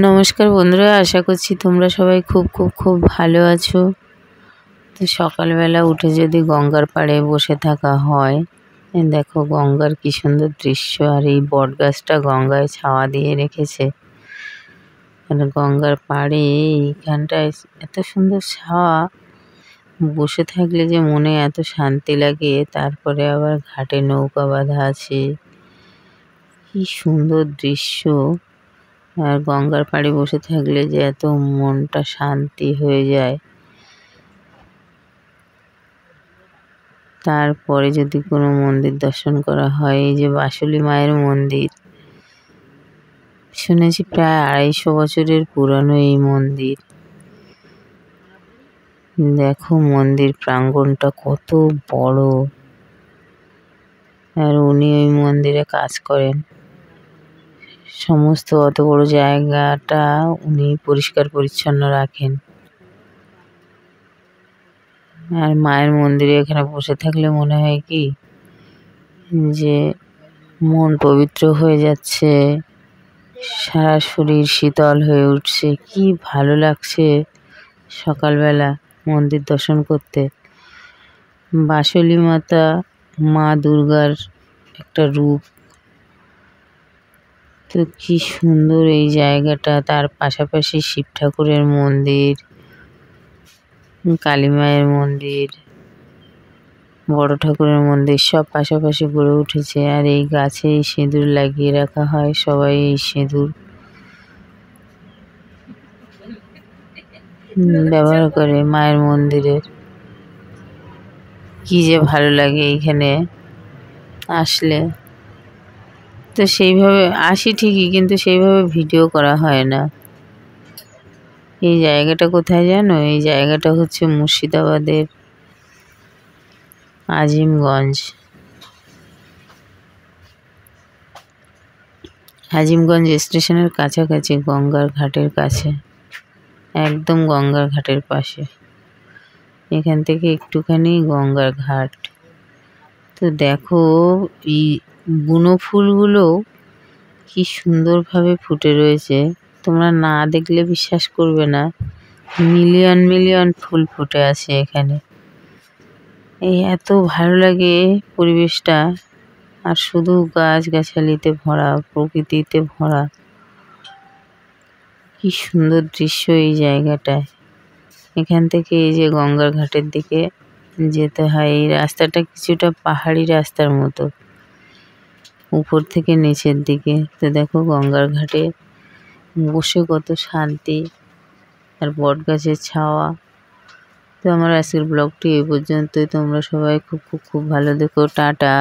নমস্কার বন্ধুরা, আশা করছি তোমরা সবাই খুব ভালো আছো। তো সকালবেলা উঠে যদি গঙ্গার পাড়ে বসে থাকা হয়, দেখো গঙ্গার কি সুন্দর দৃশ্য। আর এই বট গাছটা গঙ্গায় ছাওয়া দিয়ে রেখেছে। মানে গঙ্গার পাড়ে এইখানটায় এত সুন্দর ছাওয়া, বসে থাকলে যে মনে এত শান্তি লাগে। তারপরে আবার ঘাটে নৌকা বাঁধা আছে, কি সুন্দর দৃশ্য। আর গঙ্গার পাড়ে বসে থাকলে যে এত মনটা শান্তি হয়ে যায়। তারপরে যদি কোনো মন্দির দর্শন করা হয়, এই যে বাসুলি মায়ের মন্দির, শুনেছি প্রায় 250 বছরের পুরানো এই মন্দির। দেখো মন্দির প্রাঙ্গণটা কত বড়। আর উনি ওই মন্দিরে কাজ করেন। সমস্ত অত বড় জায়গাটা উনি পরিষ্কার পরিচ্ছন্ন রাখেন। আর মায়ের মন্দিরে এখানে বসে থাকলে মনে হয় কি যে মন পবিত্র হয়ে যাচ্ছে, সারা শরীর শীতল হয়ে উঠছে। কি ভালো লাগছে সকালবেলা মন্দির দর্শন করতে। বাসুলি মাতা মা দুর্গার একটা রূপ। তো কি সুন্দর এই জায়গাটা। তার পাশাপাশি শিব ঠাকুরের মন্দির, কালী মায়ের মন্দির, বড় ঠাকুরের মন্দির সব পাশাপাশি গড়ে উঠেছে। আর এই গাছে সিঁদুর লাগিয়ে রাখা হয়, সবাই এই সিঁদুর ব্যবহার করে মায়ের মন্দিরের। কি যে ভালো লাগে এইখানে আসলে। তো সেইভাবে আসি ঠিকই, কিন্তু সেইভাবে ভিডিও করা হয় না। এই জায়গাটা কোথায় জানো? এই জায়গাটা হচ্ছে মুর্শিদাবাদের আজিমগঞ্জ। আজিমগঞ্জ স্টেশনের কাছাকাছি, গঙ্গার ঘাটের কাছে, একদম গঙ্গার ঘাটের পাশে। এখান থেকে একটুখানি গঙ্গার ঘাট। তো দেখো এই বুনো ফুলগুলো কি সুন্দরভাবে ফুটে রয়েছে। তোমরা না দেখলে বিশ্বাস করবে না, মিলিয়ন মিলিয়ন ফুল ফুটে আছে এখানে। এই এত ভালো লাগে পরিবেশটা। আর শুধু গাছগাছালিতে ভরা, প্রকৃতিতে ভরা, কি সুন্দর দৃশ্য এই জায়গাটায়। এখান থেকে এই যে গঙ্গার ঘাটের দিকে যেতে হয়। এই রাস্তাটা কিছুটা পাহাড়ি রাস্তার মতো, উপর থেকে নিচের দিকে। তো দেখো গঙ্গার ঘাটে বসে কত শান্তি, আর বট গাছের ছাওয়া। তো আমার আজকের ব্লগটি এই পর্যন্তই। তোমরা সবাই খুব ভালো দেখো। টাটা।